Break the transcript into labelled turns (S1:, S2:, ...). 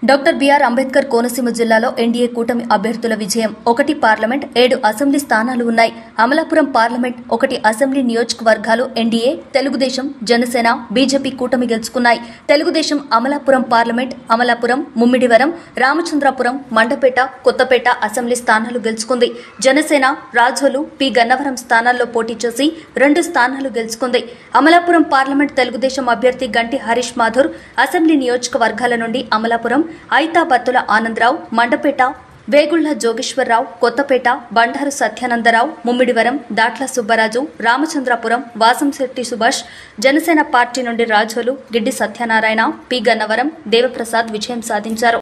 S1: Doctor BR Ambedkar Konaseema జిల్లాలో NDA కూటమి అభ్యర్థుల విజయం 1 పార్లమెంట్ 7 అసెంబ్లీ స్థానాలు ఉన్నాయి. అమలాపురం పార్లమెంట్ 1 అసెంబ్లీ నియోజకవర్గాలు ఎన్డీఏ, తెలుగుదేశం, జనసేన, బీజేపీ కూటమి గెలుచుకున్నాయి. తెలుగుదేశం అమలాపురం పార్లమెంట్, అమలాపురం, ముమ్మిడివరం, రామచంద్రాపురం, మండపేట, కొత్తపేట అసెంబ్లీ స్థానాలు గెలుచుకుంది. జనసేన రాజోలు, పి గన్నవరం స్థానాల్లో పోటీ చేసి 2 స్థానాలు గెలుచుకుంది. అమలాపురం పార్లమెంట్ తెలుగుదేశం అభ్యర్థి గంటి హరీష్ మాథుర్ అసెంబ్లీ నియోజకవర్గాల నుండి అమలాపురం, ఐతాబత్తుల ఆనందరావు, మండపేట, వేగుళ్ల జోగేశ్వరరావు, కొత్తపేట, బండారు సత్యానందరావు, ముమ్మిడివరం, దాట్ల సుబ్బరాజు, రామచంద్రపురం, వాసంశెట్టి సుభాష్, జనసేన పార్టీ నుండి రాజోలు, గిడ్డి సత్యనారాయణ, పి గన్నవరం, దేవప్రసాద్ విజయం సాధించారు.